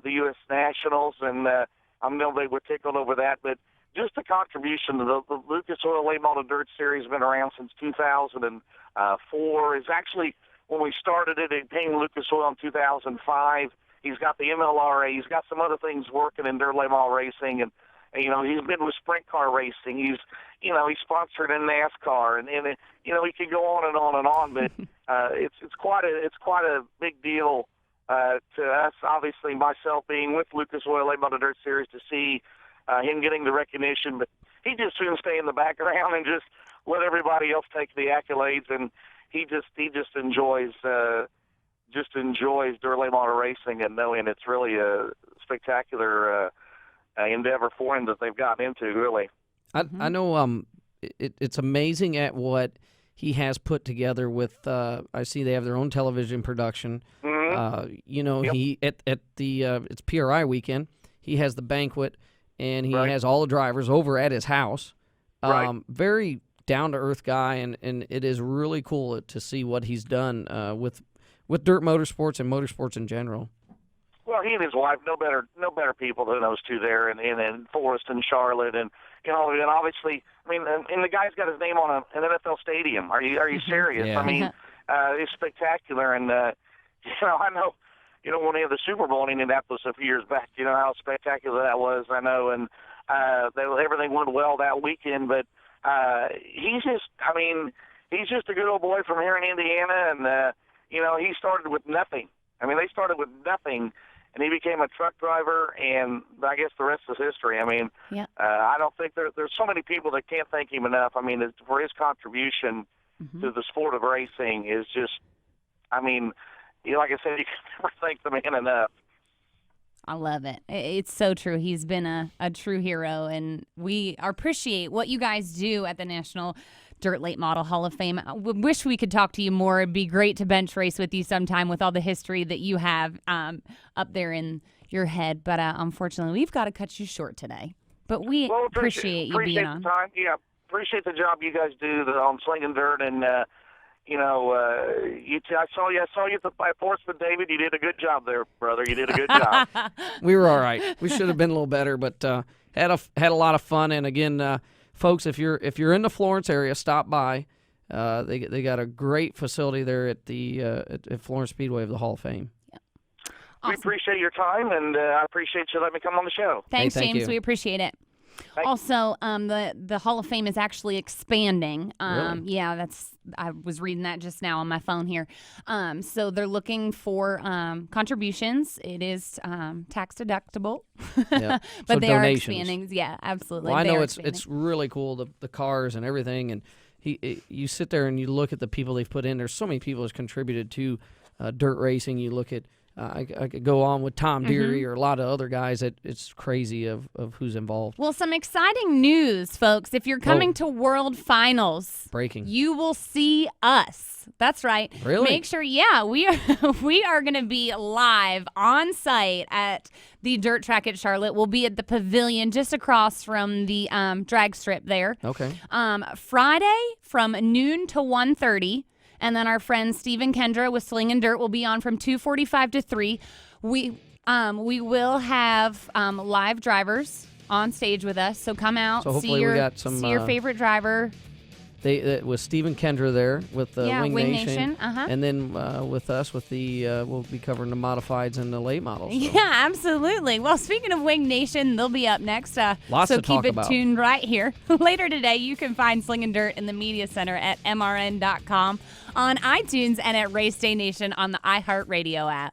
the U.S. Nationals, and I know they were tickled over that. But just the contribution. The Lucas Oil Late Model Dirt Series has been around since 2004. Is actually when we started it. It came Lucas Oil in 2005. He's got the MLRA. He's got some other things working in dirt late model racing, and you know, he's been with sprint car racing. He's sponsored in NASCAR, and you know, he could go on and on and on. But it's quite a big deal to us. Obviously, myself being with Lucas Oil Late Model Dirt Series, to see him getting the recognition, but he just soon stay in the background and just let everybody else take the accolades, and he just enjoys dirt late model racing, and knowing it's really a spectacular endeavor for him that they've gotten into, really. I know it's amazing at what he has put together with, I see they have their own television production. Mm-hmm. You know, he at the it's PRI weekend, he has the banquet, and he has all the drivers over at his house. Very down-to-earth guy, and it is really cool to see what he's done with dirt motorsports and motorsports in general. Well, he and his wife, no better people than those two there, in Forest and Charlotte, and you know, and obviously, I mean, and the guy's got his name on an NFL stadium. Are you serious? Yeah. I mean, it's spectacular, and you know, I know, you know, when they had the Super Bowl in Indianapolis a few years back, you know how spectacular that was. I know, and everything went well that weekend, but he's just a good old boy from here in Indiana, and you know, he started with nothing. I mean, they started with nothing, and he became a truck driver, and I guess the rest is history. I mean, I don't think there's so many people that can't thank him enough. I mean, for his contribution to the sport of racing is just, I mean, you know, like I said, you can never thank the man enough. I love it. It's so true. He's been a true hero, and we appreciate what you guys do at the National Dirt Late Model Hall of Fame. I wish we could talk to you more. It'd be great to bench race with you sometime with all the history that you have up there in your head. But unfortunately, we've got to cut you short today. But we appreciate you being on. Appreciate the time. Yeah, appreciate the job you guys do on Slingin Dirt, and you know, I saw you at the Portsmouth, David. You did a good job there, brother. You did a good job. We were all right. We should have been a little better, but had a lot of fun. And again, folks, if you're in the Florence area, stop by. They got a great facility there at the at Florence Speedway of the Hall of Fame. Awesome. We appreciate your time, and I appreciate you letting me come on the show. Thanks, thank James. you. We appreciate it. Also, the Hall of Fame is actually expanding. Really? Yeah, I was reading that just now on my phone here. So they're looking for contributions. It is tax deductible, Yeah. but So they donations. are expanding. Yeah, absolutely. Well, I They know are it's really cool, the cars and everything, and you sit there and you look at the people they've put in. There's so many people who's contributed to dirt racing. You look at I could go on with Tom Deary or a lot of other guys. It's crazy of who's involved. Well, some exciting news, folks. If you're coming to World Finals, Breaking. you will see us. That's right. Really? Make sure, we are going to be live on site at the dirt track at Charlotte. We'll be at the pavilion just across from the drag strip there. Okay. Friday from noon to 1:30. And then our friend Stephen Kendra with Slingin Dirt will be on from 2:45 to 3. We will have live drivers on stage with us, so come out, So see hopefully we got some, see your favorite driver. With Stephen Kendra there with the Yeah, Wing Wing Nation, Nation, and then with us with the we'll be covering the modifieds and the late models. So. Yeah, absolutely. Well, speaking of Wing Nation, they'll be up next. Lots so to keep talk it about. tuned right here. Later today, you can find Slingin Dirt in the Media Center at mrn.com, on iTunes, and at Race Day Nation on the iHeartRadio app.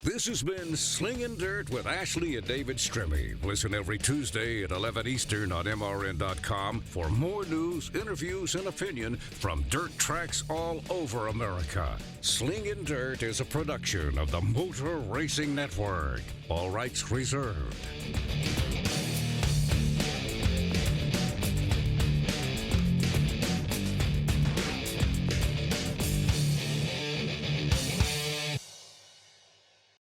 This has been Slingin Dirt with Ashley and David Stremme. Listen every Tuesday at 11 Eastern on MRN.com for more news, interviews, and opinion from dirt tracks all over America. Slingin Dirt is a production of the Motor Racing Network. All rights reserved.